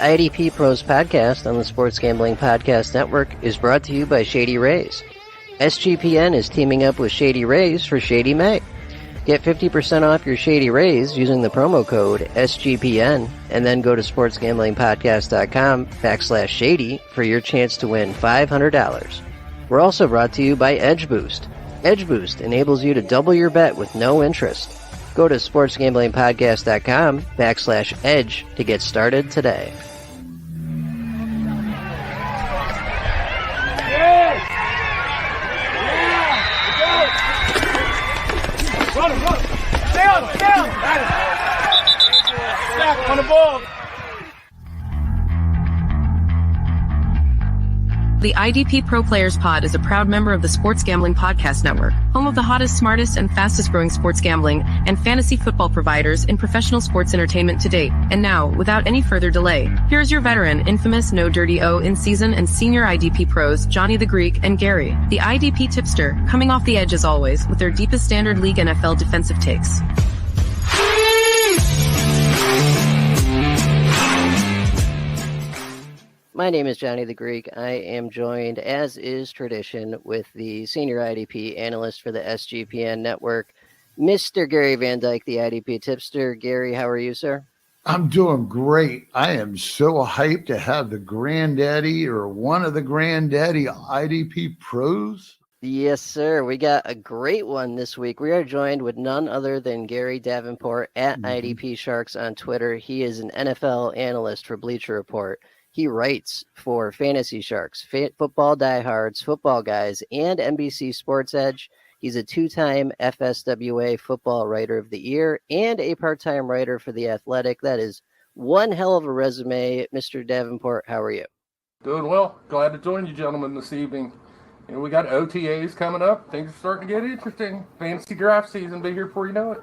IDPros podcast on the Sports Gambling Podcast Network is brought to you by Shady Rays. SGPN is teaming up with Shady Rays for Shady May. Get 50% off your Shady Rays using the promo code SGPN and then go to sportsgamblingpodcast.com/shady for your chance to win $500. We're also brought to you by Edge Boost. Edge Boost enables you to double your bet with no interest. Go to sportsgamblingpodcast.com/edge to get started today. On the ball. The IDP Pro Players Pod is a proud member of the Sports Gambling Podcast Network, home of the hottest, smartest, and fastest growing sports gambling and fantasy football providers in professional sports entertainment to date. And now, without any further delay, here's your veteran, infamous, no dirty O in season and senior IDP pros, Johnny the Greek and Gary, the IDP tipster, coming off the edge as always with their deepest standard league NFL defensive takes. My name is Johnny the Greek. I am joined, as is tradition, with the senior IDP analyst for the SGPN network, Mr. Gary Van Dyke, the IDP tipster. Gary, how are you, sir? I'm doing great. I am so hyped to have the granddaddy or one of the granddaddy IDP pros. Yes, sir. We got a great one this week. We are joined with none other than Gary Davenport at IDP Sharks on Twitter. He is an NFL analyst for Bleacher Report. He writes for Fantasy Sharks, Football Diehards, Footballguys, and NBC Sports Edge. He's a two-time FSWA Football Writer of the Year and a part-time writer for The Athletic. That is one hell of a resume. Mr. Davenport, how are you? Doing well. Glad to join you gentlemen this evening. And we got OTAs coming up. Things are starting to get interesting. Fantasy draft season be here before you know it.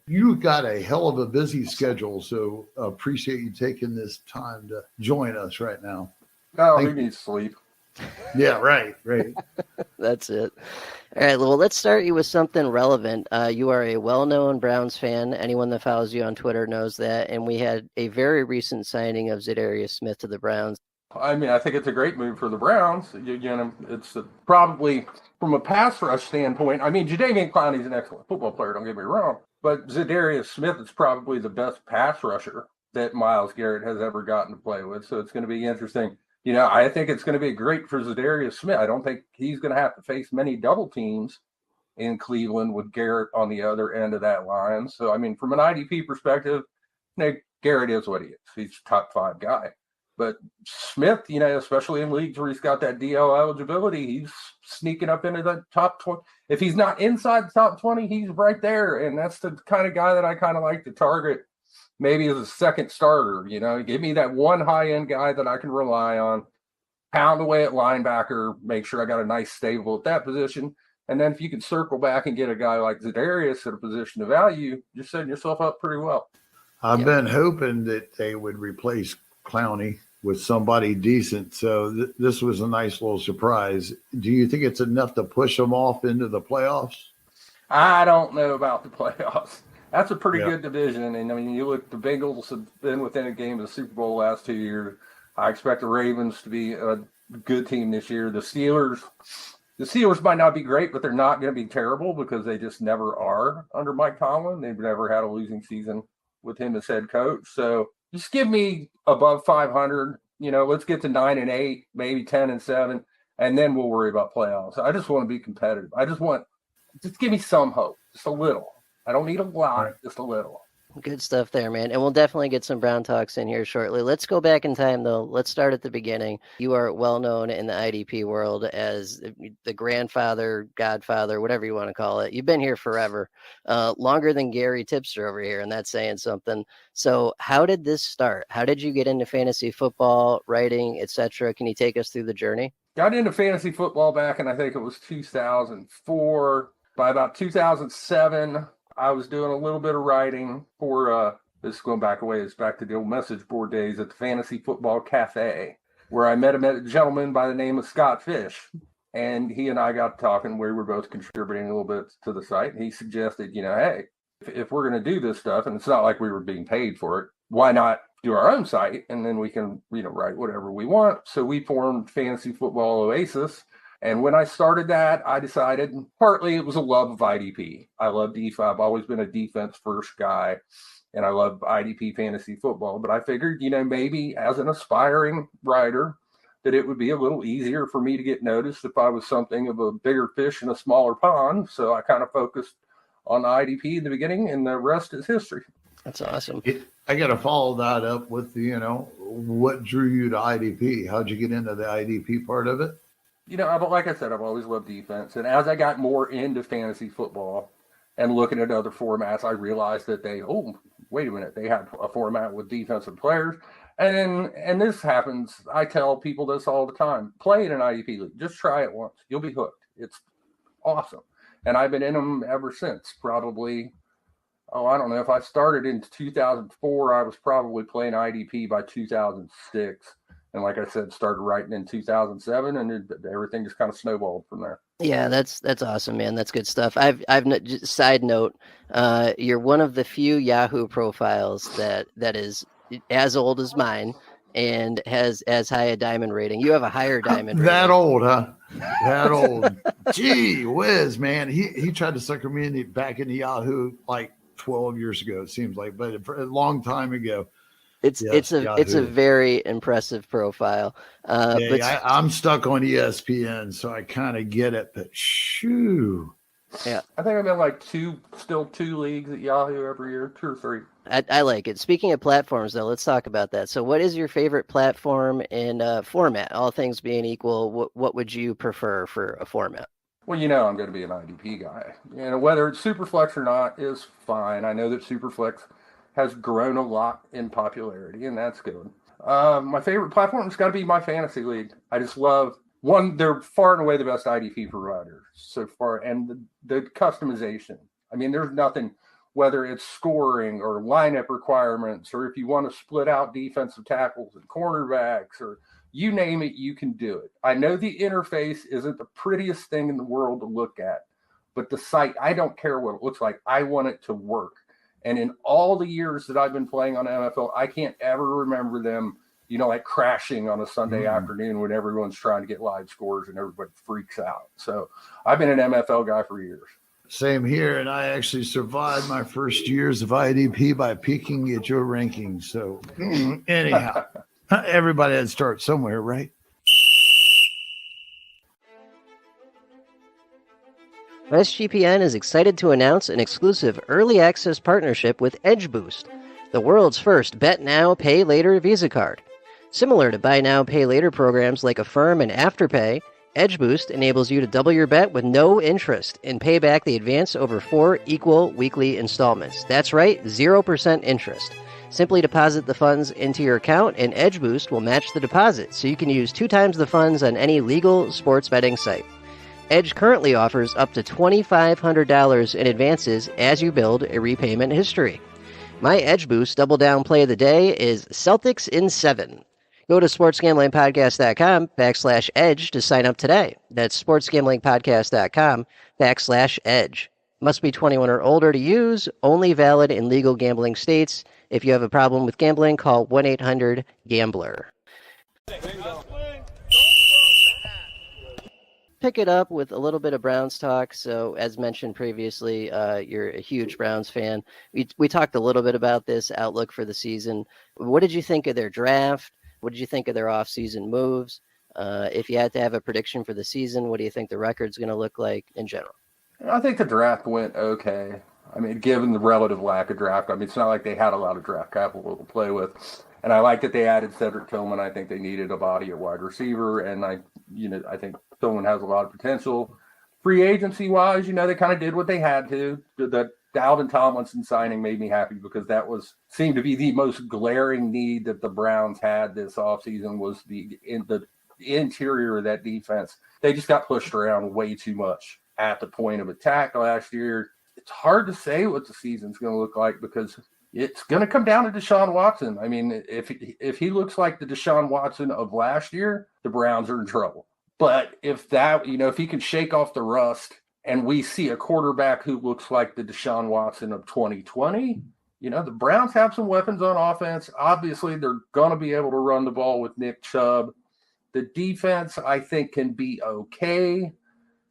You got a hell of a busy schedule, so appreciate you taking this time to join us right now. Oh, we need sleep. Yeah, right. That's it. All right, well, let's start you with something relevant. You are a well-known Browns fan. Anyone that follows you on Twitter knows that. And we had a very recent signing of Zadarius Smith to the Browns. I mean, I think it's a great move for the Browns. It's probably from a pass rush standpoint. I mean, Jadeveon Clowney's an excellent football player, don't get me wrong. But Zadarius Smith is probably the best pass rusher that Myles Garrett has ever gotten to play with. So it's going to be interesting. I think it's going to be great for Zadarius Smith. I don't think he's going to have to face many double teams in Cleveland with Garrett on the other end of that line. So, I mean, from an IDP perspective, Garrett is what he is. He's a top 5 guy. But Smith, especially in leagues where he's got that DL eligibility, he's sneaking up into the top 20. If he's not inside the top 20, he's right there. And that's the kind of guy that I kind of like to target maybe as a second starter. Give me that one high-end guy that I can rely on, pound away at linebacker, make sure I got a nice stable at that position. And then if you can circle back and get a guy like Zadarius at a position of value, you're setting yourself up pretty well. I've been hoping that they would replace Clowney with somebody decent. So this was a nice little surprise. Do you think it's enough to push them off into the playoffs? I don't know about the playoffs. That's a pretty good division. And I mean, you look, the Bengals have been within a game of the Super Bowl the last 2 years. I expect the Ravens to be a good team this year. The Steelers might not be great, but they're not going to be terrible because they just never are under Mike Tomlin. They've never had a losing season with him as head coach. So just give me above 500. Let's get to 9-8, maybe 10-7, and then we'll worry about playoffs. I just want to be competitive. Just give me some hope, just a little. I don't need a lot, just a little. Good stuff there, man. And we'll definitely get some Brown talks in here shortly. Let's go back in time, though. Let's start at the beginning. You are well known in the IDP world as the grandfather, godfather, whatever you want to call it. You've been here forever, longer than Gary Tipster over here, and that's saying something. So how did this start? How did you get into fantasy football, writing, etc.? Can you take us through the journey? Got into fantasy football back in, I think it was 2004. By about 2007, I was doing a little bit of writing for, this is going back a ways, back to the old message board days at the Fantasy Football Cafe, where I met a gentleman by the name of Scott Fish. And he and I got talking. We were both contributing a little bit to the site. And he suggested, hey, if we're going to do this stuff, and it's not like we were being paid for it, why not do our own site, and then we can, write whatever we want. So we formed Fantasy Football Oasis. And when I started that, I decided partly it was a love of IDP. I love DeFi. I've always been a defense first guy, and I love IDP fantasy football. But I figured, maybe as an aspiring writer, that it would be a little easier for me to get noticed if I was something of a bigger fish in a smaller pond. So I kind of focused on IDP in the beginning, and the rest is history. That's awesome. I got to follow that up with, what drew you to IDP? How'd you get into the IDP part of it? Like I said, I've always loved defense. And as I got more into fantasy football and looking at other formats, I realized that wait a minute, they have a format with defensive players. And this happens. I tell people this all the time. Play in an IDP league. Just try it once. You'll be hooked. It's awesome. And I've been in them ever since. Probably, I don't know. If I started in 2004, I was probably playing IDP by 2006. And like I said, started writing in 2007, and everything just kind of snowballed from there. Yeah, that's awesome, man. That's good stuff. Just side note, you're one of the few Yahoo profiles that is as old as mine and has as high a diamond rating. You have a higher diamond rating. That old, huh? That old. Gee whiz, man. He tried to sucker me back into Yahoo like 12 years ago, it seems like, but a long time ago. It's a very impressive profile. I'm stuck on ESPN, so I kind of get it, but shoo. Yeah. I think I'm in like two leagues at Yahoo every year, 2 or 3. I like it. Speaking of platforms, though, let's talk about that. So what is your favorite platform and format? All things being equal, what would you prefer for a format? Well, I'm going to be an IDP guy. Whether it's Superflex or not is fine. I know that Superflex has grown a lot in popularity, and that's good. My favorite platform has got to be my fantasy league. I just love, one, they're far and away the best IDP providers so far, and the customization. I mean, there's nothing, whether it's scoring or lineup requirements, or if you want to split out defensive tackles and cornerbacks, or you name it, you can do it. I know the interface isn't the prettiest thing in the world to look at, but the site, I don't care what it looks like. I want it to work. And in all the years that I've been playing on NFL, I can't ever remember them, like crashing on a Sunday afternoon when everyone's trying to get live scores and everybody freaks out. So I've been an NFL guy for years. Same here. And I actually survived my first years of IDP by peeking at your rankings. So anyhow, everybody had to start somewhere, right? SGPN is excited to announce an exclusive early access partnership with Edge Boost, the world's first bet now, pay later Visa card. Similar to buy now, pay later programs like Affirm and Afterpay, Edge Boost enables you to double your bet with no interest and pay back the advance over 4 equal weekly installments. That's right, 0% interest. Simply deposit the funds into your account and Edge Boost will match the deposit, so you can use 2 times the funds on any legal sports betting site. Edge currently offers up to $2,500 in advances as you build a repayment history. My Edge Boost double down play of the day is Celtics in 7. Go to sportsgamblingpodcast.com/edge to sign up today. That's sportsgamblingpodcast.com/edge. Must be 21 or older to use, only valid in legal gambling states. If you have a problem with gambling, call 1-800-GAMBLER. Pick it up with a little bit of Browns talk. So as mentioned previously, you're a huge Browns fan. We talked a little bit about this outlook for the season. What did you think of their draft? What did you think of their offseason moves? If you had to have a prediction for the season, what do you think the record's going to look like in general? I think the draft went okay. I mean, given the relative lack of draft, it's not like they had a lot of draft capital to play with. And I like that they added Cedric Tillman. I think they needed a body at wide receiver, and I think Tillman has a lot of potential. Free agency wise, they kind of did what they had to. The Dalvin Tomlinson signing made me happy because that seemed to be the most glaring need that the Browns had this offseason was the interior of that defense. They just got pushed around way too much at the point of attack last year. It's hard to say what the season's going to look like because it's going to come down to Deshaun Watson. I mean, if he looks like the Deshaun Watson of last year, the Browns are in trouble. But if he can shake off the rust and we see a quarterback who looks like the Deshaun Watson of 2020, The Browns have some weapons on offense. Obviously, they're going to be able to run the ball with Nick Chubb. The defense, I think, can be okay.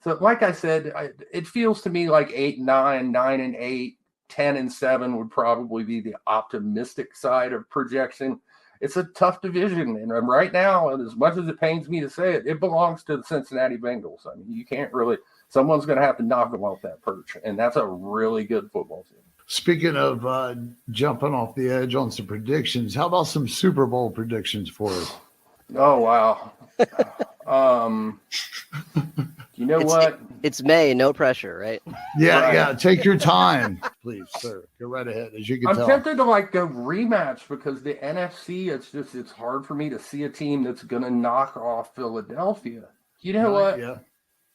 So, like I said, it feels to me like 8-9, 9-8, 10-7 would probably be the optimistic side of projection. It's a tough division, and right now, and as much as it pains me to say it, it belongs to the Cincinnati Bengals. I mean, you can't really – someone's going to have to knock them off that perch, and that's a really good football team. Speaking of jumping off the edge on some predictions, how about some Super Bowl predictions for us? Oh, wow. You know what? It's May, no pressure, right? Yeah. Take your time, please, sir. Go right ahead, as you can tell. I'm tempted to go rematch because the NFC, it's hard for me to see a team that's going to knock off Philadelphia. You know what? Yeah.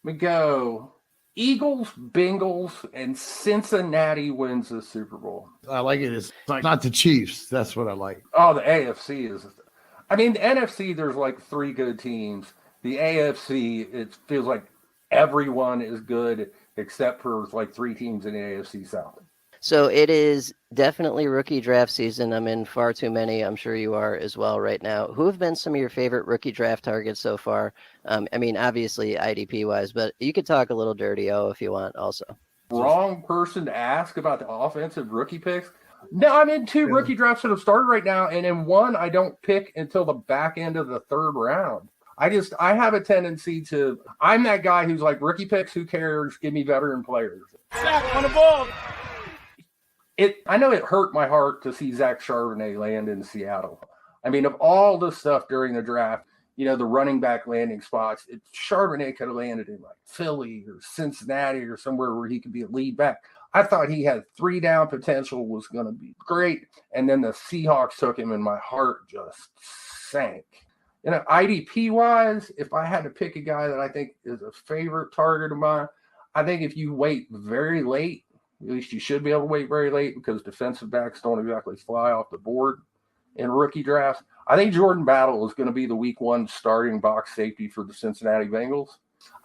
We go Eagles, Bengals, and Cincinnati wins the Super Bowl. I like it. It's not the Chiefs. That's what I like. Oh, the AFC is. I mean, the NFC, there's 3 good teams. The AFC, it feels like everyone is good except for 3 teams in the AFC South. So it is definitely rookie draft season. I'm in far too many. I'm sure you are as well right now. Who have been some of your favorite rookie draft targets so far? I mean, obviously IDP wise, but you could talk a little dirty if you want also. Wrong person to ask about the offensive rookie picks. No, I'm in 2 rookie drafts that have started right now, and in one I don't pick until the back end of the 3rd round. I have a tendency I'm that guy who's rookie picks, who cares? Give me veteran players. Sack on the ball. I know it hurt my heart to see Zach Charbonnet land in Seattle. I mean, of all the stuff during the draft, the running back landing spots, Charbonnet could have landed in Philly or Cincinnati or somewhere where he could be a lead back. I thought he had 3-down potential, was going to be great. And then the Seahawks took him and my heart just sank. IDP-wise, if I had to pick a guy that I think is a favorite target of mine, I think if you wait very late, at least you should be able to wait very late because defensive backs don't exactly fly off the board in rookie drafts. I think Jordan Battle is going to be the week 1 starting box safety for the Cincinnati Bengals.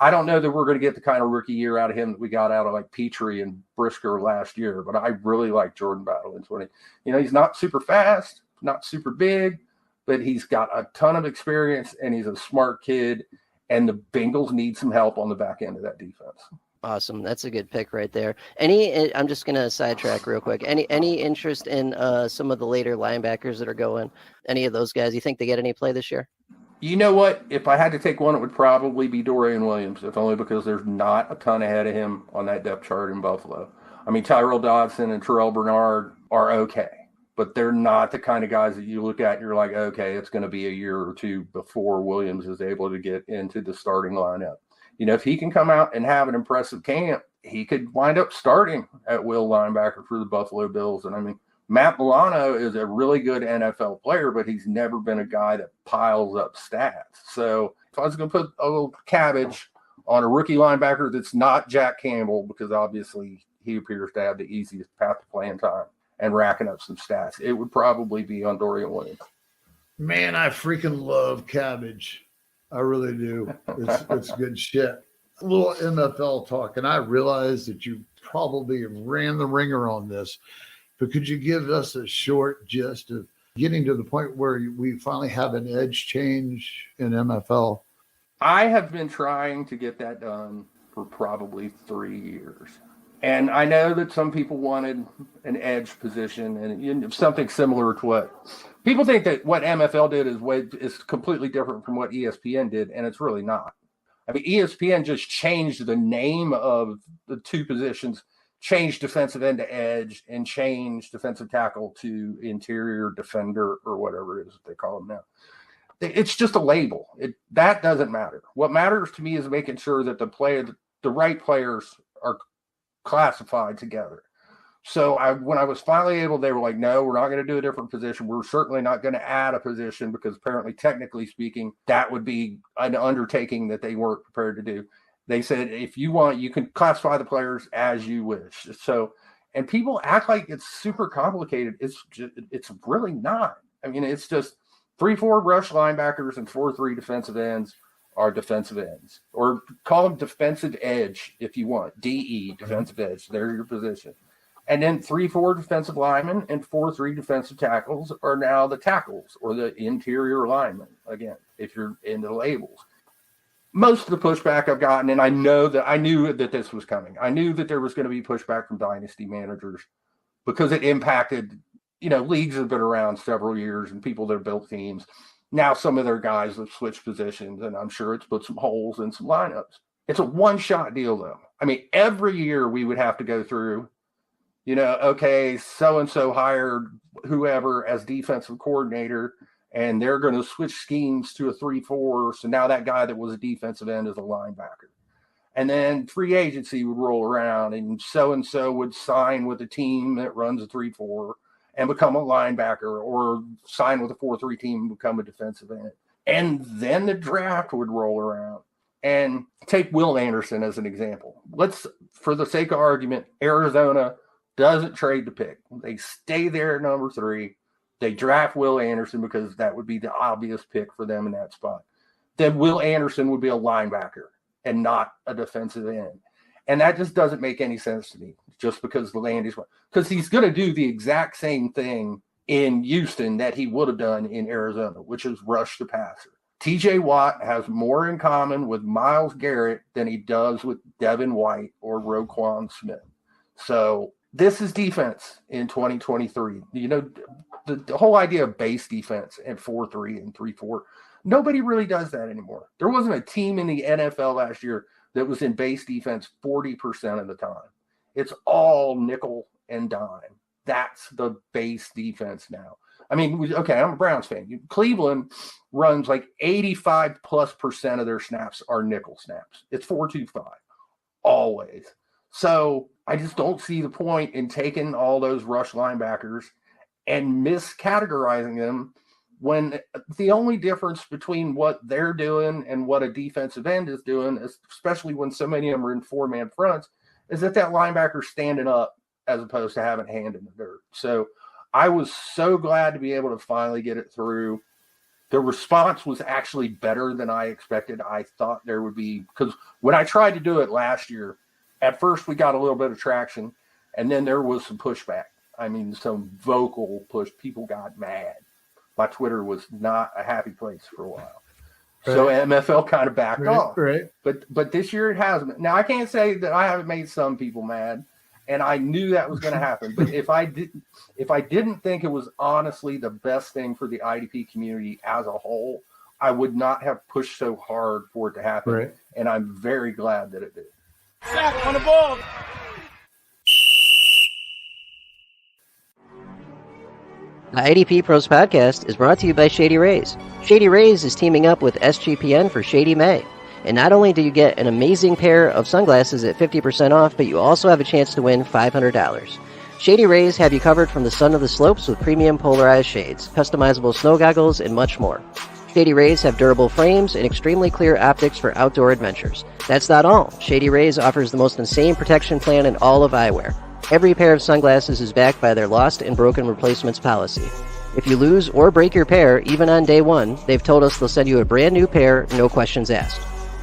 I don't know that we're going to get the kind of rookie year out of him that we got out of Pitre and Brisker last year, but I really like Jordan Battle in 20. He's not super fast, not super big, but he's got a ton of experience and he's a smart kid, and the Bengals need some help on the back end of that defense. Awesome. That's a good pick right there. I'm just going to sidetrack real quick. Any interest in some of the later linebackers that are going? Any of those guys? You think they get any play this year? You know what? If I had to take one, it would probably be Dorian Williams, if only because there's not a ton ahead of him on that depth chart in Buffalo. I mean, Tyrell Dodson and Terrell Bernard are okay, but they're not the kind of guys that you look at and you're like, okay, it's going to be a year or 2 before Williams is able to get into the starting lineup. If he can come out and have an impressive camp, he could wind up starting at will linebacker for the Buffalo Bills. And I mean, Matt Milano is a really good NFL player, but he's never been a guy that piles up stats. So if I was going to put a little cabbage on a rookie linebacker that's not Jack Campbell, because obviously he appears to have the easiest path to playing time and racking up some stats, it would probably be on Dorian Williams. Man, I freaking love cabbage. I really do. It's good shit. A little NFL talk, and I realize that you probably ran the ringer on this, but could you give us a short gist of getting to the point where we finally have an edge change in MFL? I have been trying to get that done for probably 3 years. And I know that some people wanted an edge position and something similar to what people think that what MFL did is completely different from what ESPN did, and it's really not. I mean, ESPN just changed the name of the 2 positions, changed defensive end to edge, and changed defensive tackle to interior defender or whatever it is that they call them now. It's just a label. That doesn't matter. What matters to me is making sure that the right players are classified together. So when I was finally able, they were like, no, we're not going to do a different position. We're certainly not going to add a position because apparently, technically speaking, that would be an undertaking that they weren't prepared to do. They said, if you want, you can classify the players as you wish. So, and people act like it's super complicated. It's really not. I mean, it's just 3-4 rush linebackers and 4-3 defensive ends are defensive ends, or call them defensive edge if you want. DE, defensive edge. There's your position. And then 3-4 defensive linemen and 4-3 defensive tackles are now the tackles or the interior linemen. Again, if you're into labels. Most of the pushback I've gotten, and I knew that this was coming. I knew that there was going to be pushback from dynasty managers because it impacted, leagues that have been around several years and people that have built teams. Now some of their guys have switched positions, and I'm sure it's put some holes in some lineups. It's a one-shot deal, though. I mean, every year we would have to go through, okay, so-and-so hired whoever as defensive coordinator, and they're going to switch schemes to a 3-4. So now that guy that was a defensive end is a linebacker. And then free agency would roll around, and so-and-so would sign with a team that runs a 3-4 and become a linebacker, or sign with a 4-3 team and become a defensive end. And then the draft would roll around. And take Will Anderson as an example. Let's, for the sake of argument, Arizona doesn't trade the pick. They stay there at number 3. They draft Will Anderson because that would be the obvious pick for them in that spot. Then Will Anderson would be a linebacker and not a defensive end. And that just doesn't make any sense to me, just because the land is, because he's going to do the exact same thing in Houston that he would have done in Arizona, which is rush the passer. TJ Watt has more in common with Myles Garrett than he does with Devin White or Roquan Smith. So this is defense in 2023. The whole idea of base defense at 4-3 and 3-4, nobody really does that anymore. There wasn't a team in the NFL last year that was in base defense 40% of the time. It's all nickel and dime. That's the base defense now. I mean, okay, I'm a Browns fan. Cleveland runs like 85+% of their snaps are nickel snaps. It's 4-2-5, always. So I just don't see the point in taking all those rush linebackers and miscategorizing them when the only difference between what they're doing and what a defensive end is doing, especially when so many of them are in 4-man fronts, is that linebacker's standing up as opposed to having a hand in the dirt. So I was so glad to be able to finally get it through. The response was actually better than I expected. I thought there would be, because when I tried to do it last year, at first we got a little bit of traction, and then there was some pushback. I mean, some vocal push. People got mad. My Twitter was not a happy place for a while. Right. So MFL kind of backed off. Right. But this year it hasn't. Now, I can't say that I haven't made some people mad, and I knew that was going to happen. But if I didn't think it was honestly the best thing for the IDP community as a whole, I would not have pushed so hard for it to happen. Right. And I'm very glad that it did. Sack on the ball. The IDPros podcast is brought to you by Shady Rays. Shady Rays is teaming up with SGPN for Shady May. And not only do you get an amazing pair of sunglasses at 50% off, but you also have a chance to win $500. Shady Rays have you covered from the sun to the slopes with premium polarized shades, customizable snow goggles, and much more. Shady Rays have durable frames and extremely clear optics for outdoor adventures. That's not all. Shady Rays offers the most insane protection plan in all of eyewear. Every pair of sunglasses is backed by their lost and broken replacements policy. If you lose or break your pair, even on day one, they've told us they'll send you a brand new pair, no questions asked.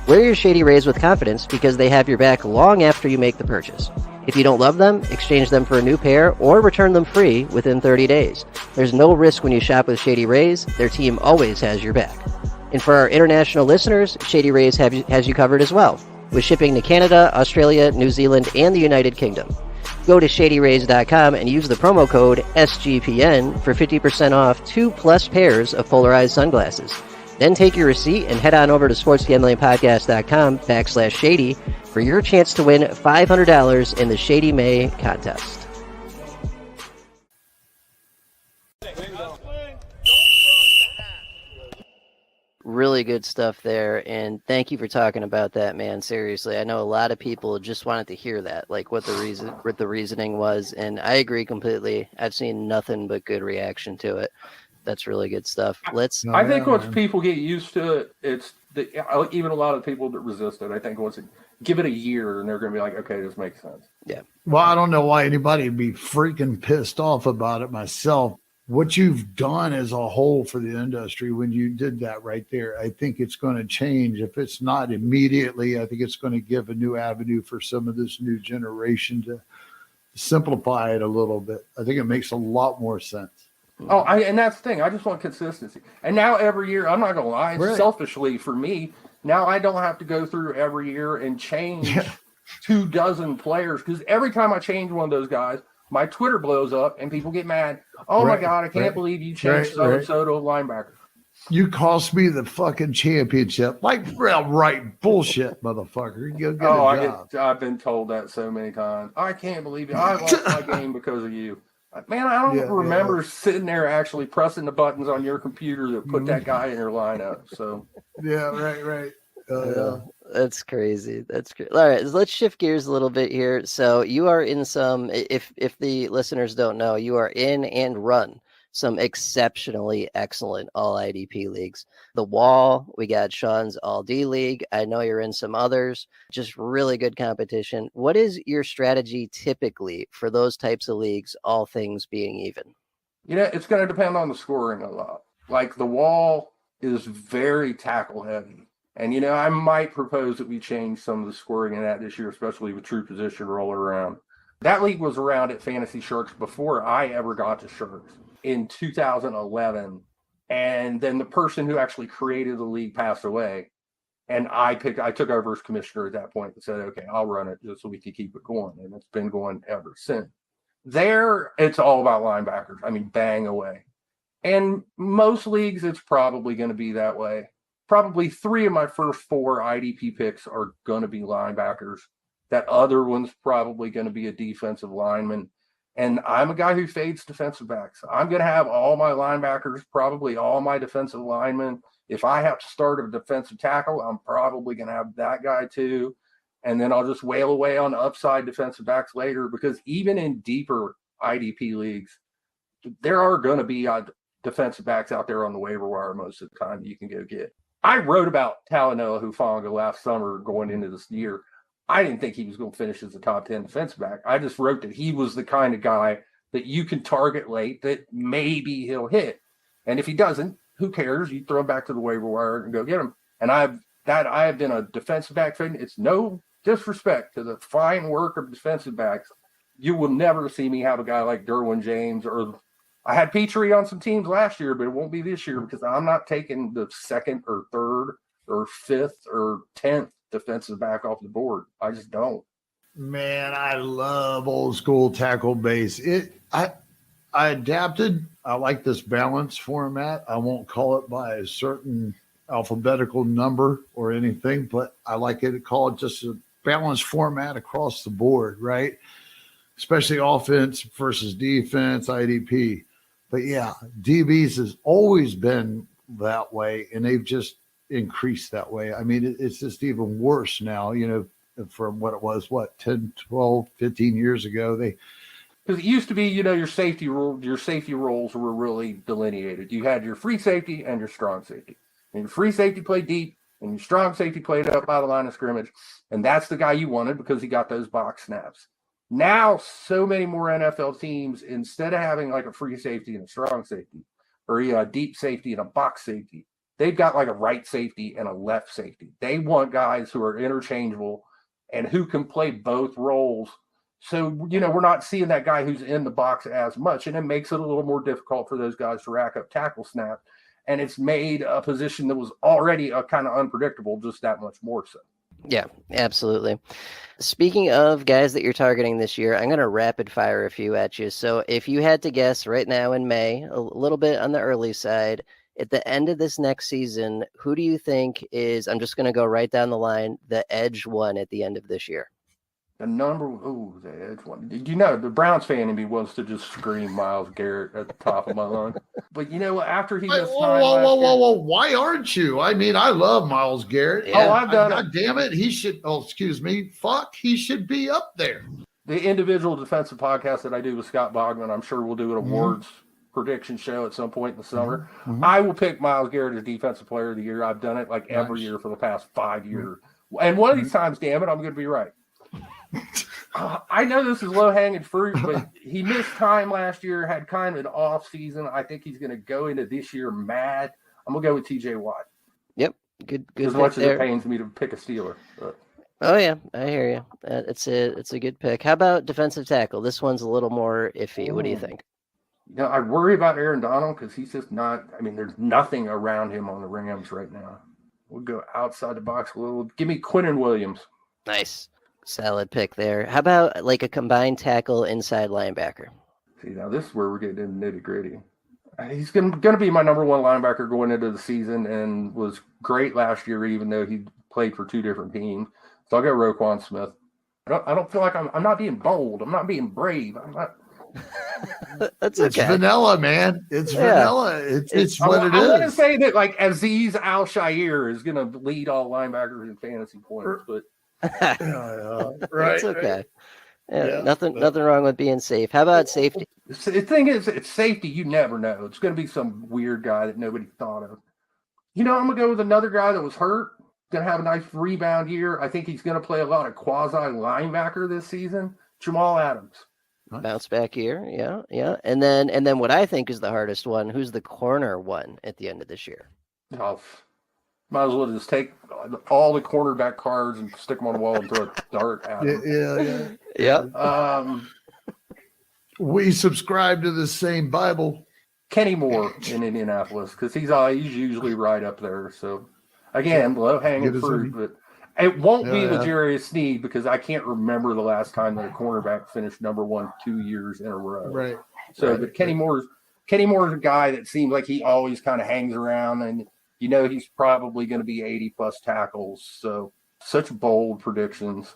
Wear your Shady Rays with confidence because they have your back long after you make the purchase. If you don't love them, exchange them for a new pair or return them free within 30 days. There's no risk when you shop with Shady Rays. Their team always has your back. And for our international listeners, Shady Rays has you covered as well, with shipping to Canada, Australia, New Zealand, and the United Kingdom. Go to ShadyRays.com and use the promo code SGPN for 50% off 2+ pairs of polarized sunglasses. Then take your receipt and head on over to sportsgamblingpodcast.com/shady for your chance to win $500 in the Shady May contest. Really good stuff there, and thank you for talking about that, man. Seriously, I know a lot of people just wanted to hear that, like what the reasoning was, and I agree completely. I've seen nothing but good reaction to it. That's really good stuff. I think once people get used to it, even a lot of people that resist it, I think once give it a year, and they're going to be like, okay, this makes sense. Yeah. Well, I don't know why anybody would be freaking pissed off about it myself. What you've done as a whole for the industry when you did that right there, I think it's going to change. If it's not immediately, I think it's going to give a new avenue for some of this new generation simplify it a little bit. I think it makes a lot more sense. Oh, and that's the thing. I just want consistency. And now every year, I'm not going to lie, Right. selfishly for me, now I don't have to go through every year and change 24 players, because every time I change one of those guys, my Twitter blows up and people get mad. Oh, Right, my God, I can't right, believe you changed right. so-and-so to a linebacker. You cost me the fucking championship. Like, well, right, bullshit, motherfucker. You get Oh, a job. I've been told that so many times. I can't believe it. I lost my game because of you. Man, I don't remember sitting there actually pressing the buttons on your computer that put that guy in your lineup. So Yeah, right. That's crazy. That's great. All right, let's shift gears a little bit here. So you are in some, if the listeners don't know, you are in and run some exceptionally excellent all IDP leagues. The Wall, we got Sean's All D League. I know you're in some others. Just really good competition. What is your strategy typically for those types of leagues, all things being even? it's going to depend on the scoring a lot. Like the Wall is very tackle heavy. And, I might propose that we change some of the scoring in that this year, especially with true position rolling around. That league was around at Fantasy Sharks before I ever got to Sharks in 2011. And then the person who actually created the league passed away. And I took over as commissioner at that point and said, okay, I'll run it just so we can keep it going. And it's been going ever since. There, it's all about linebackers. I mean, bang away. And most leagues, it's probably going to be that way. Probably 3 of my first 4 IDP picks are going to be linebackers. That other one's probably going to be a defensive lineman. And I'm a guy who fades defensive backs. I'm going to have all my linebackers, probably all my defensive linemen. If I have to start a defensive tackle, I'm probably going to have that guy too. And then I'll just wail away on upside defensive backs later, because even in deeper IDP leagues, there are going to be defensive backs out there on the waiver wire most of the time you can go get. I wrote about Talanoa Hufanga last summer going into this year. I didn't think he was going to finish as a top 10 defensive back. I just wrote that he was the kind of guy that you can target late, that maybe he'll hit. And if he doesn't, who cares? You throw him back to the waiver wire and go get him. And I have been a defensive back fan. It's no disrespect to the fine work of defensive backs. You will never see me have a guy like Derwin James, or I had Pitre on some teams last year, but it won't be this year because I'm not taking the 2nd or 3rd or 5th or 10th defensive back off the board. I just don't. Man, I love old school tackle base. I adapted. I like this balance format. I won't call it by a certain alphabetical number or anything, but I like it to call it just a balanced format across the board, right? Especially offense versus defense, IDP. But yeah, DBs has always been that way, and they've just increased that way. I mean, it's just even worse now, from what it was, 10, 12, 15 years ago. Because it used to be, your safety roles were really delineated. You had your free safety and your strong safety. And your free safety played deep, and your strong safety played up by the line of scrimmage. And that's the guy you wanted because he got those box snaps. Now, so many more NFL teams, instead of having like a free safety and a strong safety, or a deep safety and a box safety, they've got like a right safety and a left safety. They want guys who are interchangeable and who can play both roles. So, we're not seeing that guy who's in the box as much, and it makes it a little more difficult for those guys to rack up tackle snaps. And it's made a position that was already kind of unpredictable just that much more so. Yeah, absolutely. Speaking of guys that you're targeting this year, I'm going to rapid fire a few at you. So if you had to guess right now in May, a little bit on the early side, at the end of this next season, who do you think is, I'm just going to go right down the line, the edge one at the end of this year? The edge one. The Browns fan in me wants to just scream Myles Garrett at the top of my lungs. But after he missed time whoa, why aren't you? I mean, I love Myles Garrett. Yeah. Oh, I've done it. God damn it. He should, he should be up there. The individual defensive podcast that I do with Scott Bogman, I'm sure we'll do an awards prediction show at some point in the summer. Mm-hmm. I will pick Myles Garrett as Defensive Player of the Year. I've done it like every year for the past 5 years. And one of these times, damn it, I'm going to be right. I know this is low-hanging fruit, but he missed time last year, had kind of an off season. I think he's going to go into this year mad. I'm going to go with TJ Watt. Yep. Good. As much as it pains me to pick a Steeler. Oh yeah, I hear you. It's a good pick. How about defensive tackle? This one's a little more iffy. What do you think? I worry about Aaron Donald because he's just not. I mean, there's nothing around him on the Rams right now. We'll go outside the box a little. Give me Quinnen Williams. Nice, solid pick there. How about like a combined tackle inside linebacker? See, now this is where we're getting into nitty gritty. He's going to be my number one linebacker going into the season and was great last year, even though he played for two different teams. So I'll go Roquan Smith. I don't feel like I'm not being bold. I'm not being brave. I'm not. That's It's okay. vanilla, man. It's vanilla. It's what it is. I'm going to say that like Azeez Al-Shaair is going to lead all linebackers in fantasy points, but Right. It's okay. Yeah. Yeah, nothing wrong with being safe. How about safety? the thing is, it's safety. You never know. It's going to be some weird guy that nobody thought of. I'm going to go with another guy that was hurt. Going to have a nice rebound year. I think he's going to play a lot of quasi linebacker this season. Jamal Adams. Bounce back year, yeah. And then what I think is the hardest one. Who's the corner one at the end of this year? Oh, might as well just take all the cornerback cards and stick them on the wall and throw a dart at them. Yeah. We subscribe to the same Bible. Kenny Moore in Indianapolis because he's usually right up there. So again, low hanging fruit, but it won't be L'Jarius Sneed because I can't remember the last time that a cornerback finished number one 2 years in a row. Right. So, but Kenny Moore's a guy that seems like he always kind of hangs around, and he's probably going to be 80 plus tackles. So, such bold predictions.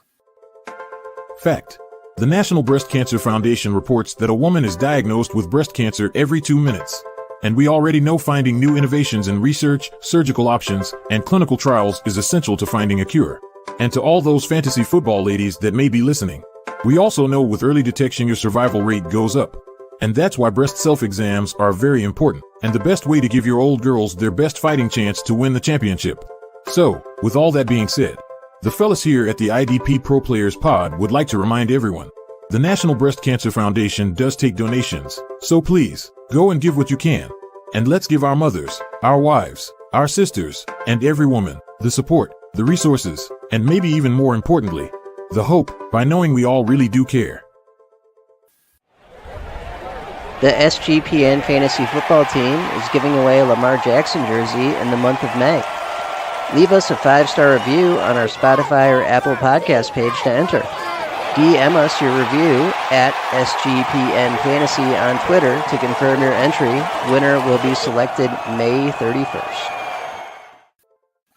Fact: the National Breast Cancer Foundation reports that a woman is diagnosed with breast cancer every 2 minutes. And we already know finding new innovations in research, surgical options, and clinical trials is essential to finding a cure. And to all those fantasy football ladies that may be listening, we also know with early detection your survival rate goes up. And that's why breast self-exams are very important, and the best way to give your old girls their best fighting chance to win the championship. So, with all that being said, the fellas here at the IDP Pro Players Pod would like to remind everyone, the National Breast Cancer Foundation does take donations, so please, go and give what you can. And let's give our mothers, our wives, our sisters, and every woman, the support, the resources, and maybe even more importantly, the hope, by knowing we all really do care. The SGPN fantasy football team is giving away a Lamar Jackson jersey in the month of May. Leave us a 5-star review on our Spotify or Apple podcast page to enter. DM us your review at SGPN Fantasy on Twitter to confirm your entry. Winner will be selected May 31st.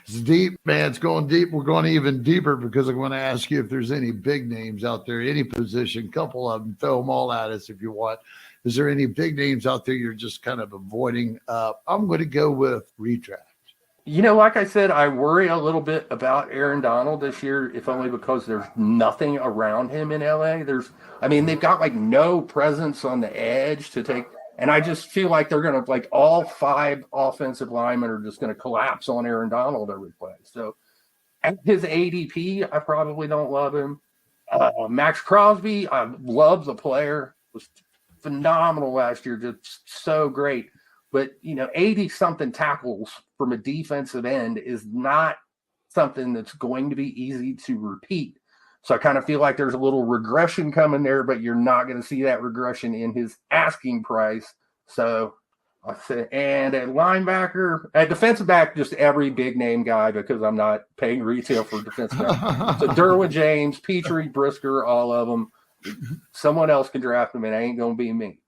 It's deep, man. It's going deep. We're going even deeper because I'm going to ask you if there's any big names out there, any position, couple of them, throw them all at us if you want. Is there any big names out there you're just kind of avoiding? I'm going to go with redraft. Like I said, I worry a little bit about Aaron Donald this year, if only because there's nothing around him in LA. They've got like no presence on the edge to take. And I just feel like they're going to, like, all 5 offensive linemen are just going to collapse on Aaron Donald every play. So at his ADP, I probably don't love him. Max Crosby, I love the player. Was phenomenal last year, just so great. But, 80-something tackles from a defensive end is not something that's going to be easy to repeat. So I kind of feel like there's a little regression coming there, but you're not going to see that regression in his asking price. So I said, and at linebacker, at defensive back, just every big name guy because I'm not paying retail for defensive back. So Derwin James, Pitre, Brisker, all of them. Someone else can draft them, and it ain't going to be me.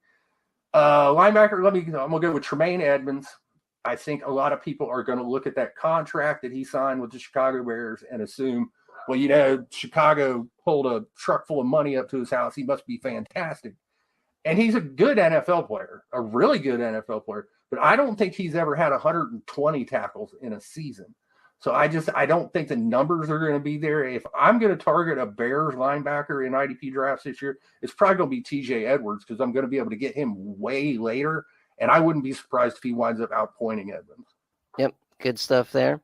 Linebacker, I'm going to go with Tremaine Edmunds. I think a lot of people are going to look at that contract that he signed with the Chicago Bears and assume, well, Chicago pulled a truck full of money up to his house. He must be fantastic. And he's a good NFL player, a really good NFL player. But I don't think he's ever had 120 tackles in a season. So I don't think the numbers are going to be there. If I'm going to target a Bears linebacker in IDP drafts this year, it's probably going to be TJ Edwards because I'm going to be able to get him way later. And I wouldn't be surprised if he winds up outpointing Edmonds. Yep, good stuff there.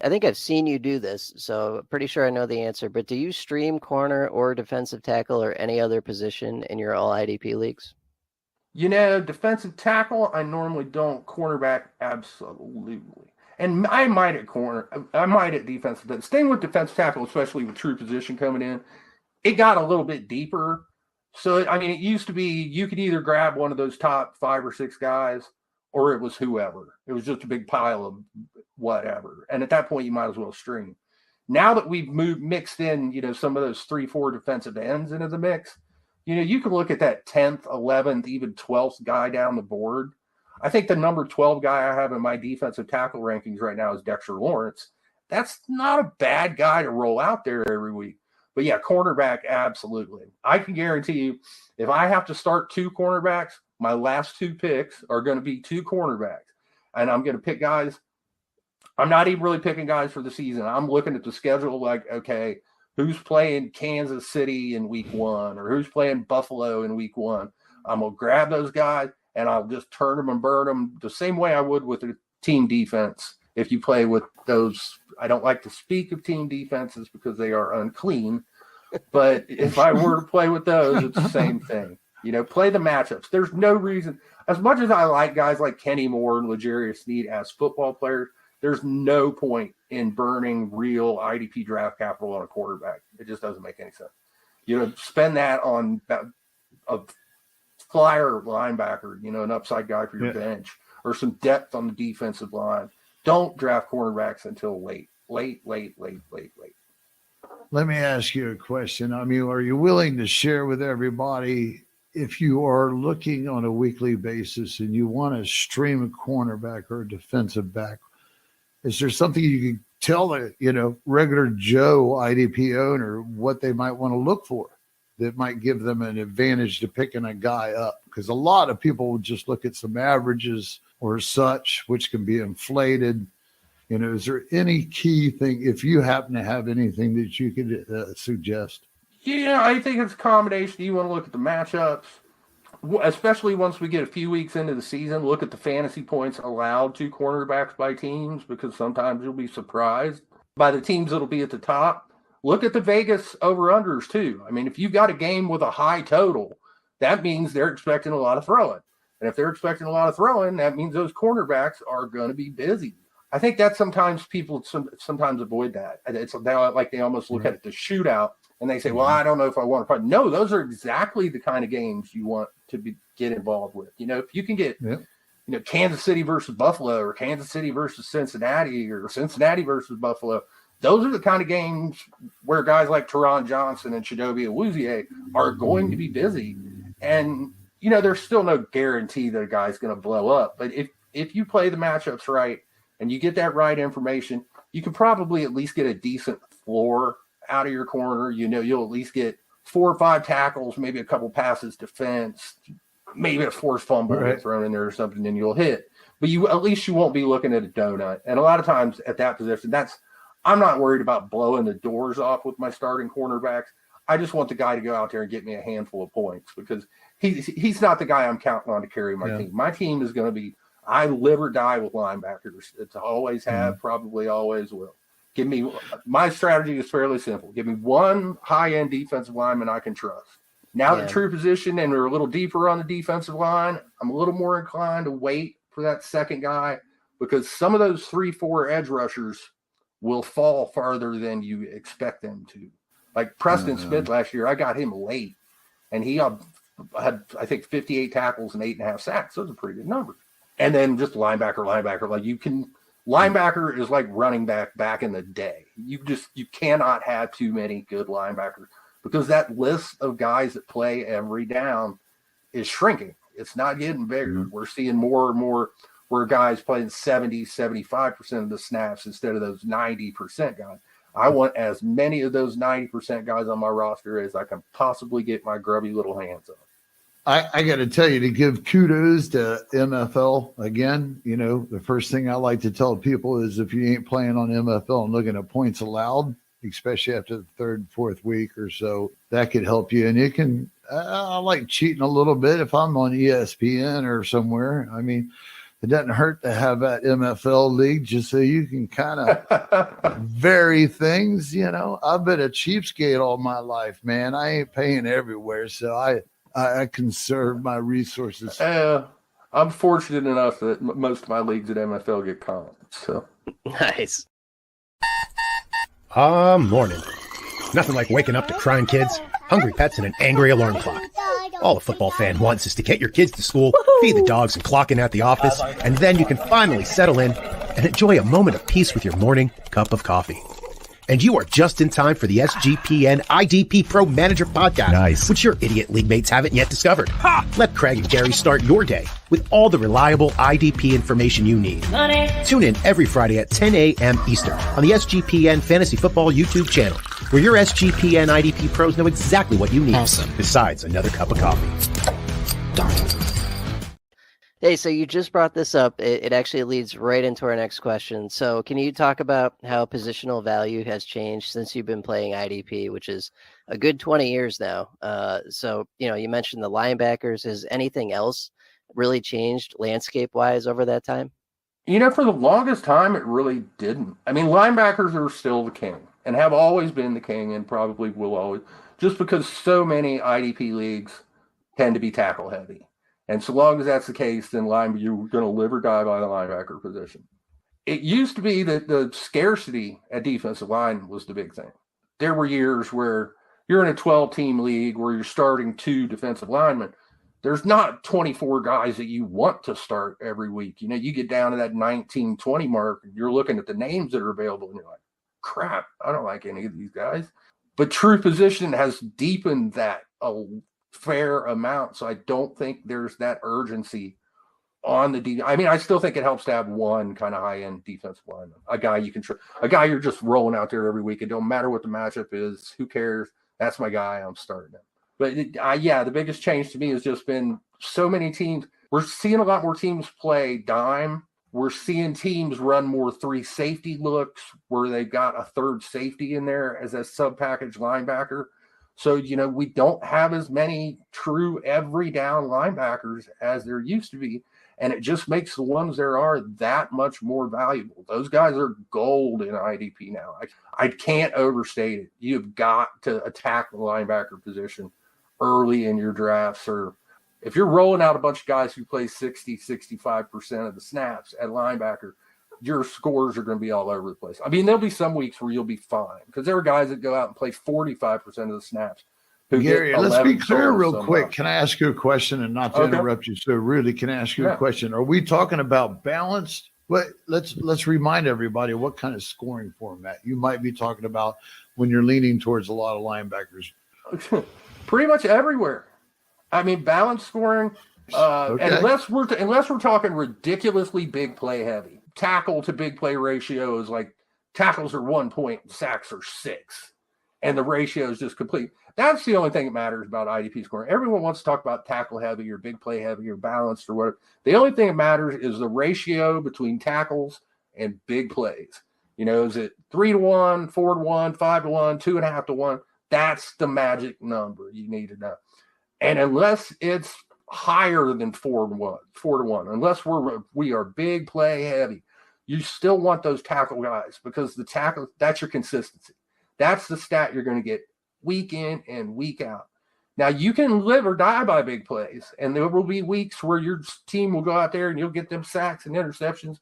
I think I've seen you do this, so pretty sure I know the answer. But do you stream corner or defensive tackle or any other position in your all IDP leagues? Defensive tackle, I normally don't. Cornerback, absolutely. And I might at corner, I might at defensive, but staying with defensive tackle, especially with true position coming in, it got a little bit deeper. So, I mean, it used to be you could either grab one of those top 5 or 6 guys, or it was whoever. It was just a big pile of whatever. And at that point, you might as well stream. Now that we've mixed in, some of those 3-4 defensive ends into the mix, you can look at that 10th, 11th, even 12th guy down the board. I think the number 12 guy I have in my defensive tackle rankings right now is Dexter Lawrence. That's not a bad guy to roll out there every week. But yeah, cornerback, absolutely. I can guarantee you, if I have to start 2 cornerbacks, my last 2 picks are going to be 2 cornerbacks. And I'm going to pick guys. I'm not even really picking guys for the season. I'm looking at the schedule like, okay, who's playing Kansas City in week 1 or who's playing Buffalo in week 1. I'm going to grab those guys and I'll just turn them and burn them the same way I would with a team defense. If you play with those, I don't like to speak of team defenses because they are unclean, but if I were to play with those, it's the same thing. Play the matchups. There's no reason, as much as I like guys like Kenny Moore and L'Jarius Sneed as football players, there's no point in burning real IDP draft capital on a quarterback. It just doesn't make any sense. Spend that on a flyer linebacker, an upside guy for your bench, or some depth on the defensive line. Don't draft cornerbacks until late. Let me ask you a question. I mean, are you willing to share with everybody, if you are looking on a weekly basis and you want to stream a cornerback or a defensive back, is there something you can tell the, regular Joe IDP owner what they might want to look for that might give them an advantage to picking a guy up? Because a lot of people will just look at some averages or such, which can be inflated. Is there any key thing, if you happen to have anything that you could suggest? Yeah, I think it's a combination. You want to look at the matchups, especially once we get a few weeks into the season, look at the fantasy points allowed to cornerbacks by teams, because sometimes you'll be surprised by the teams that'll be at the top. Look at the Vegas over-unders too. I mean, if you've got a game with a high total, that means they're expecting a lot of throwing. And if they're expecting a lot of throwing, that means those cornerbacks are going to be busy. I think that sometimes people sometimes avoid that. It's like they almost look at it, the shootout, and they say, well, I don't know if I want to fight. No, those are exactly the kind of games you want to get involved with. If you can get, Kansas City versus Buffalo, or Kansas City versus Cincinnati, or Cincinnati versus Buffalo, those are the kind of games where guys like Teron Johnson and Chidobe Awuzie are going to be busy. And, there's still no guarantee that a guy's going to blow up. But if you play the matchups right and you get that right information, you can probably at least get a decent floor out of your corner. You'll at least get 4 or 5 tackles, maybe a couple passes defense, maybe a forced fumble thrown in there or something, and you'll hit. But at least you won't be looking at a donut. And a lot of times at that position, I'm not worried about blowing the doors off with my starting cornerbacks. I just want the guy to go out there and get me a handful of points, because he's not the guy I'm counting on to carry my team. My team is going to be, I live or die with linebackers. It's always have, probably always will. My strategy is fairly simple. Give me one high-end defensive lineman I can trust. Now the true position, and we're a little deeper on the defensive line, I'm a little more inclined to wait for that second guy, because some of those 3-4 edge rushers will fall farther than you expect them to. Like Preston Smith last year, I got him late, and he had, I think, 58 tackles and 8.5 sacks. Those are pretty good numbers. And then just linebacker. Like linebacker is like running back in the day. You cannot have too many good linebackers, because that list of guys that play every down is shrinking. It's not getting bigger. We're seeing more and more where guys playing 70, 75% of the snaps instead of those 90% guys. I want as many of those 90% guys on my roster as I can possibly get my grubby little hands on. I got to tell you, to give kudos to MFL again. The first thing I like to tell people is, if you ain't playing on MFL and looking at points allowed, especially after the 3rd, 4th week or so, that could help you. And it can, I like cheating a little bit if I'm on ESPN or somewhere. I mean, it doesn't hurt to have that MFL league just so you can kind of vary things. I've been a cheapskate all my life, man. I ain't paying everywhere, so I conserve my resources. I'm fortunate enough that most of my leagues at MFL get comped. So Nice. Morning. Nothing like waking up to crying kids, hungry pets, and an angry alarm clock. All a football fan wants is to get your kids to school, feed the dogs, and clock in at the office, and then you can finally settle in and enjoy a moment of peace with your morning cup of coffee. And you are just in time for the SGPN IDPro Manager Podcast, Nice. which your idiot league mates haven't yet discovered. Let Craig and Gary start your day with all the reliable IDP information you need. Tune in every Friday at 10 a.m. Eastern on the SGPN Fantasy Football YouTube channel, where your SGPN IDP pros know exactly what you need, besides another cup of coffee. Hey, so you just brought this up. It actually leads right into our next question. So can you talk about how positional value has changed since you've been playing IDP, which is a good 20 years now? So, you mentioned the linebackers. Has anything else really changed landscape-wise over that time? For the longest time, it really didn't. I mean, linebackers are still the king and have always been the king and probably will always, just because so many IDP leagues tend to be tackle heavy. And so long as that's the case, then you're going to live or die by the linebacker position. It used to be that the scarcity at defensive line was the big thing. There were years where you're in a 12-team league where you're starting 2 defensive linemen. There's not 24 guys that you want to start every week. You get down to that 19, 20 mark, and you're looking at the names that are available, and you're like, crap, I don't like any of these guys. But true position has deepened that a fair amount, so I don't think there's that urgency on the I mean, I still think it helps to have one kind of high-end defensive lineman, a guy you can a guy you're just rolling out there every week. It don't matter what the matchup is. Who cares? That's my guy. I'm starting him. But the biggest change to me has just been so many teams. We're seeing a lot more teams play dime. We're seeing teams run more 3 safety looks where they've got a third safety in there as a sub-package linebacker. So, we don't have as many true every down linebackers as there used to be. And it just makes the ones there are that much more valuable. Those guys are gold in IDP now. I can't overstate it. You've got to attack the linebacker position early in your drafts. Or if you're rolling out a bunch of guys who play 60, 65% of the snaps at linebacker, your scores are going to be all over the place. I mean, there'll be some weeks where you'll be fine because there are guys that go out and play 45% of the snaps. Gary, let's be clear real quick. Can I ask you a question, and not to interrupt you so rudely? Can I ask you a question? Are we talking about balanced? Let's remind everybody what kind of scoring format you might be talking about when you're leaning towards a lot of linebackers. Pretty much everywhere. I mean, balanced scoring. Unless we're talking ridiculously big play heavy. Tackle to big play ratio is like tackles are 1 point, sacks are 6, and the ratio is just complete. That's the only thing that matters about IDP scoring. Everyone wants to talk about tackle heavy or big play heavy or balanced or whatever. The only thing that matters is the ratio between tackles and big plays. Is it 3-to-1, 4-to-1, 5-to-1, 2.5-to-1? That's the magic number you need to know. And unless it's higher than 4-to-1, unless we are big play heavy, you still want those tackle guys because the tackle, that's your consistency. That's the stat you're going to get week in and week out. Now you can live or die by big plays, and there will be weeks where your team will go out there and you'll get them sacks and interceptions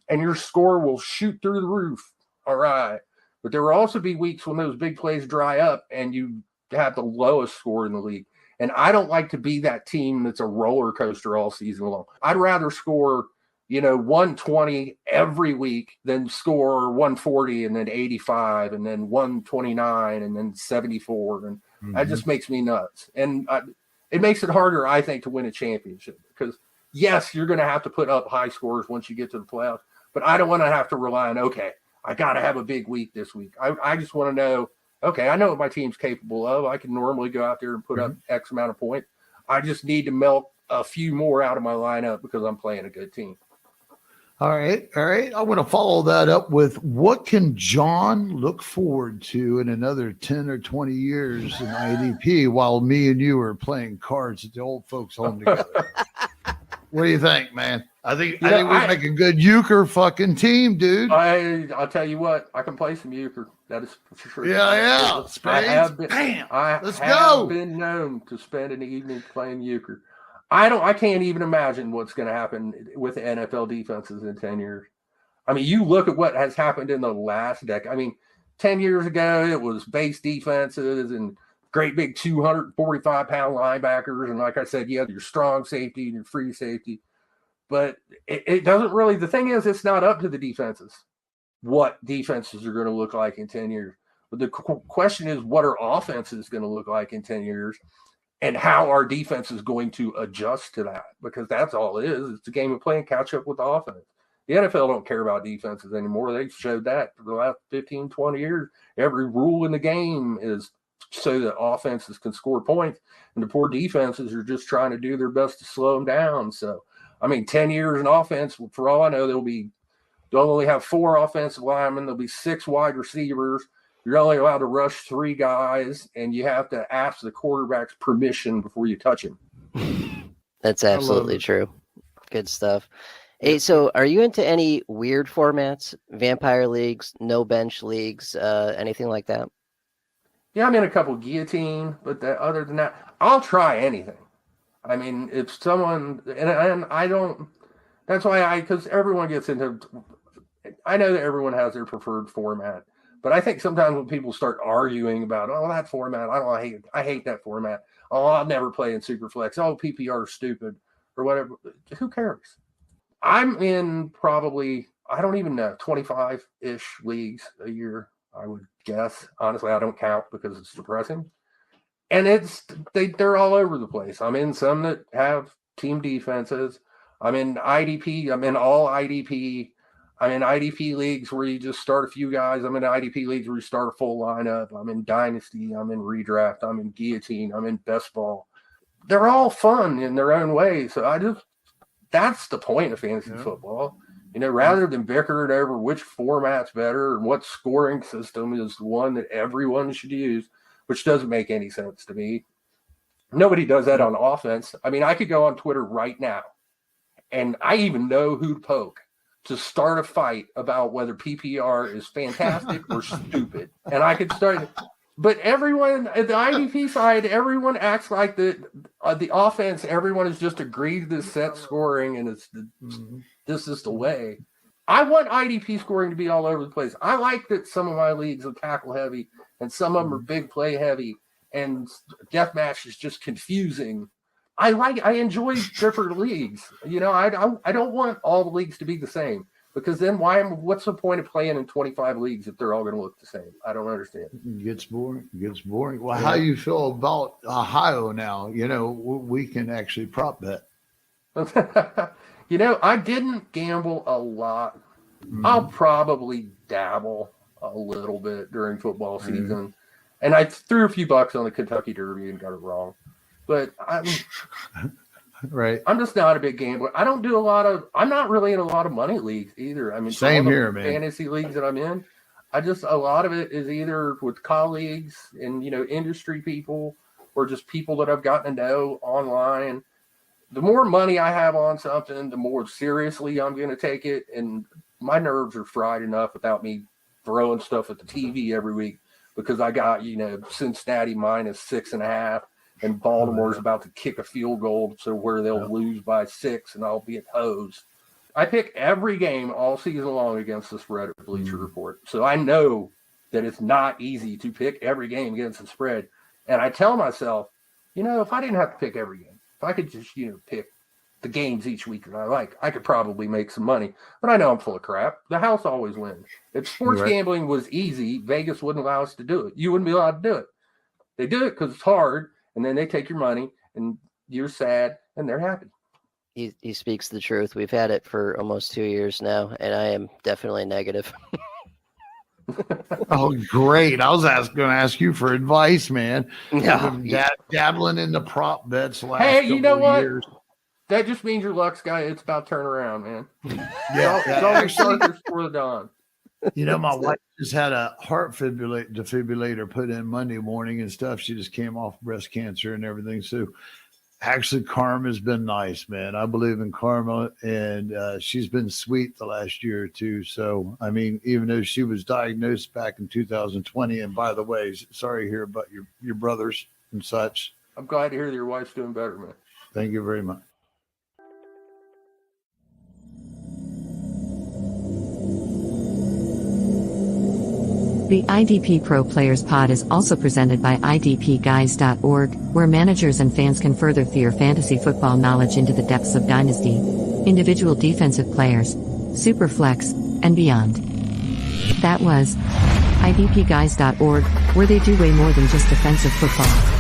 and your score will shoot through the roof. All right. But there will also be weeks when those big plays dry up and you have the lowest score in the league. And I don't like to be that team that's a roller coaster all season long. I'd rather score, 120 every week than score 140 and then 85 and then 129 and then 74. And that just makes me nuts. And it makes it harder, I think, to win a championship because, yes, you're going to have to put up high scores once you get to the playoffs. But I don't want to have to rely on, okay, I got to have a big week this week. I just want to know, okay, I know what my team's capable of. I can normally go out there and put up X amount of points. I just need to milk a few more out of my lineup because I'm playing a good team. All right. I want to follow that up with what can John look forward to in another 10 or 20 years in IDP while me and you are playing cards at the old folks' home together? What do you think, man? I think we make a good euchre fucking team, dude. I'll tell you what, I can play some euchre. That is for sure. Yeah. Let's go. Been known to spend an evening playing euchre. I can't even imagine what's going to happen with the NFL defenses in 10 years. I mean, you look at what has happened in the last decade. I mean, 10 years ago, it was base defenses and great big 245-pound linebackers. And like I said, you have your strong safety and your free safety. But it doesn't really – the thing is, it's not up to the defenses what defenses are going to look like in 10 years. But the question is, what are offenses going to look like in 10 years? And how are defenses going to adjust to that? Because that's all it is. It's a game of playing catch up with the offense. The NFL don't care about defenses anymore. They've showed that for the last 15, 20 years. Every rule in the game is so that offenses can score points. And the poor defenses are just trying to do their best to slow them down. So, I mean, 10 years in offense, for all I know, they'll only have 4 offensive linemen. There'll be 6 wide receivers. You're only allowed to rush 3 guys, and you have to ask the quarterback's permission before you touch him. That's absolutely true. Good stuff. Hey, so are you into any weird formats, vampire leagues, no bench leagues, anything like that? Yeah, I'm in a couple guillotine, but other than that, I'll try anything. I mean, if someone, and I don't, that's why because everyone gets into, I know that everyone has their preferred format. But I think sometimes when people start arguing about, oh, that format, I hate that format. Oh, I'll never play in Superflex. Oh, PPR is stupid or whatever. Who cares? I'm in probably, I don't even know, 25-ish leagues a year, I would guess. Honestly, I don't count because it's depressing. And they're all over the place. I'm in some that have team defenses. I'm in IDP. I'm in all IDP. I'm in IDP leagues where you just start a few guys. I'm in IDP leagues where you start a full lineup. I'm in Dynasty. I'm in Redraft. I'm in Guillotine. I'm in Best Ball. They're all fun in their own way. So that's the point of fantasy football. You know, rather than bickering over which format's better and what scoring system is the one that everyone should use, which doesn't make any sense to me. Nobody does that on offense. I mean, I could go on Twitter right now, and I even know who to poke to start a fight about whether PPR is fantastic or stupid. And I could start, but everyone at the IDP side, everyone acts like the offense, everyone has just agreed to set scoring and this is the way. I want IDP scoring to be all over the place. I like that some of my leagues are tackle heavy and some of them are big play heavy and deathmatch is just confusing. I enjoy different leagues. You know, I don't want all the leagues to be the same because then what's the point of playing in 25 leagues if they're all going to look the same? I don't understand. It gets boring. Well, how you feel about Ohio now? You know, we can actually prop bet. You know, I didn't gamble a lot. I'll probably dabble a little bit during football season. And I threw a few bucks on the Kentucky Derby and got it wrong. But I'm just not a big gambler. I don't do I'm not really in a lot of money leagues either. I mean, same here, man. Fantasy leagues that I'm in, a lot of it is either with colleagues and, you know, industry people or just people that I've gotten to know online. The more money I have on something, the more seriously I'm going to take it. And my nerves are fried enough without me throwing stuff at the TV every week because I got, you know, Cincinnati minus 6.5. And Baltimore's about to kick a field goal so where they'll lose by 6 and I'll be at hose. I pick every game all season long against the spread at Bleacher Report. So I know that it's not easy to pick every game against the spread. And I tell myself, you know, if I didn't have to pick every game, if I could just, you know, pick the games each week that I like, I could probably make some money. But I know I'm full of crap. The house always wins. If sports gambling was easy, Vegas wouldn't allow us to do it. You wouldn't be allowed to do it. They do it because it's hard. And then they take your money, and you're sad, and they're happy. He speaks the truth. We've had it for almost 2 years now, and I am definitely negative. Oh, great. I was going to ask you for advice, man. No, dabbling in the prop bets last Hey, you know what? Years. That just means your luck's guy. It's about turn around, man. Yeah, it's always Chargers for the dawn. You know, my wife just had a heart defibrillator put in Monday morning and stuff. She just came off breast cancer and everything. So actually, karma's been nice, man. I believe in karma, and she's been sweet the last year or two. So, I mean, even though she was diagnosed back in 2020, and by the way, sorry to hear about your brothers and such. I'm glad to hear that your wife's doing better, man. Thank you very much. The IDP Pro Players Pod is also presented by IDPguys.org, where managers and fans can further their fantasy football knowledge into the depths of Dynasty, individual defensive players, Superflex, and beyond. That was IDPguys.org, where they do way more than just defensive football.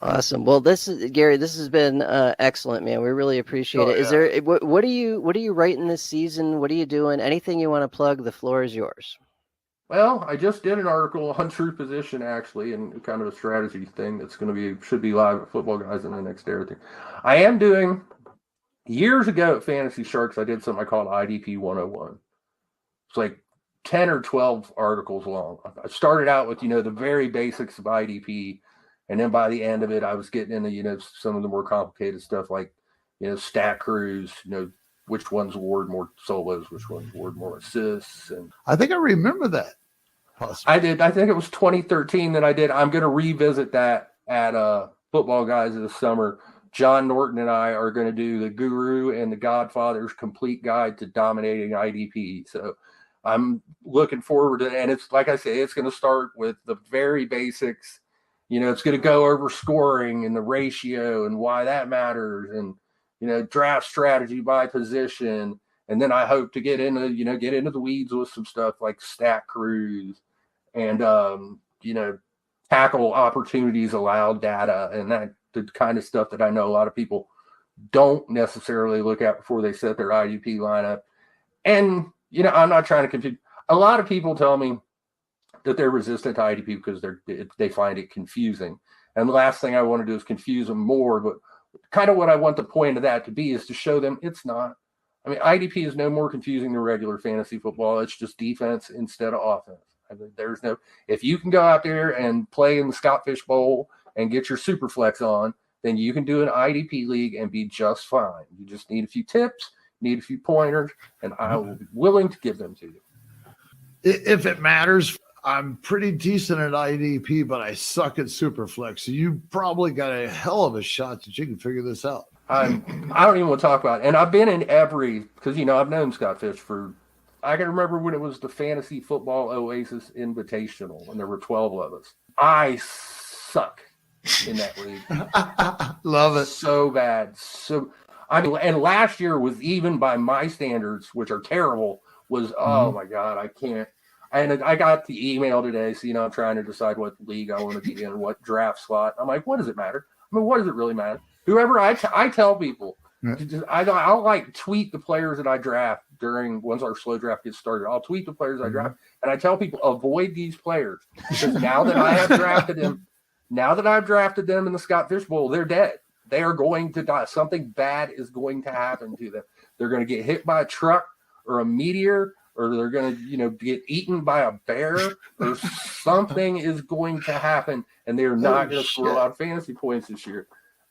Awesome. Well, Gary. This has been excellent, man. We really appreciate it. Is there what are you writing this season? What are you doing? Anything you want to plug? The floor is yours. Well, I just did an article on true position, actually, and kind of a strategy thing that's should be live at Football Guys in the next day or two. I am doing, years ago at Fantasy Sharks, I did something I called IDP 101. It's like 10 or 12 articles long. I started out with, the very basics of IDP. And then by the end of it, I was getting into, some of the more complicated stuff like, stat crews, which ones award more solos, which ones award more assists. And I think I remember that. Possibly. I did. I think it was 2013 that I did. I'm going to revisit that at Football Guys this summer. John Norton and I are going to do the Guru and the Godfather's Complete Guide to Dominating IDP. So I'm looking forward to it. And it's, like I say, it's going to start with the very basics. It's going to go over scoring and the ratio and why that matters and, draft strategy by position. And then I hope to get into the weeds with some stuff like stat crews and, tackle opportunities allowed data and that the kind of stuff that I know a lot of people don't necessarily look at before they set their IDP lineup. And, I'm not trying to confuse. A lot of people tell me that they're resistant to IDP because they find it confusing. And the last thing I want to do is confuse them more, but kind of what I want the point of that to be is to show them it's not. I mean, IDP is no more confusing than regular fantasy football. It's just defense instead of offense. I mean, if you can go out there and play in the Scotfish Bowl and get your super flex on, then you can do an IDP league and be just fine. You just need a few tips, need a few pointers, and I will be willing to give them to you. If it matters, I'm pretty decent at IDP, but I suck at Superflex. So you probably got a hell of a shot that you can figure this out. I don't even want to talk about it. And I've been in because, I've known Scotfish I can remember when it was the Fantasy Football Oasis Invitational, and there were 12 of us. I suck in that league. Love it. So bad. And last year was, even by my standards, which are terrible, was, oh my God, I can't. And I got the email today, so, I'm trying to decide what league I want to be in, what draft slot. I'm like, what does it matter? I mean, what does it really matter? Whoever I tell people, I'll like tweet the players that I draft once our slow draft gets started. I'll tweet the players I draft, and I tell people, avoid these players because now that I have drafted them, in the Scott Fish Bowl, they're dead. They are going to die. Something bad is going to happen to them. They're going to get hit by a truck or a meteor, or they're going to, get eaten by a bear, or something is going to happen, and they're not going to score a lot of fantasy points this year.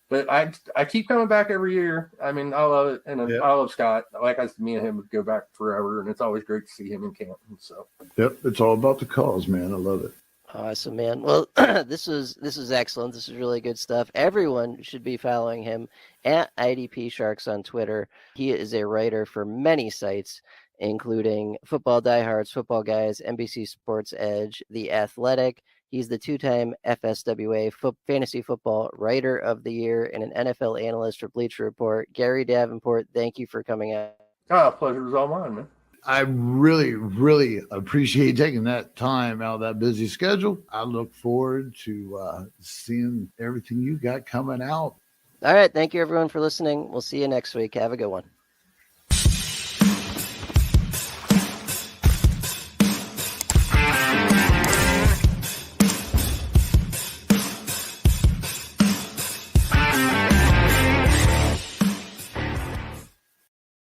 But I keep coming back every year. I mean, I love it, and I love Scott. Like me and him would go back forever, and it's always great to see him in camp. So, it's all about the cause, man. I love it. Awesome, man. Well, this is excellent. This is really good stuff. Everyone should be following him at IDP Sharks on Twitter. He is a writer for many sites, including Football Diehards, Footballguys, NBC Sports Edge, The Athletic. He's the two-time FSWA Fantasy Football Writer of the Year and an NFL analyst for Bleacher Report. Gary Davenport, thank you for coming out. Pleasure was all mine, man. I really, really appreciate taking that time out of that busy schedule. I look forward to seeing everything you got coming out. All right. Thank you, everyone, for listening. We'll see you next week. Have a good one.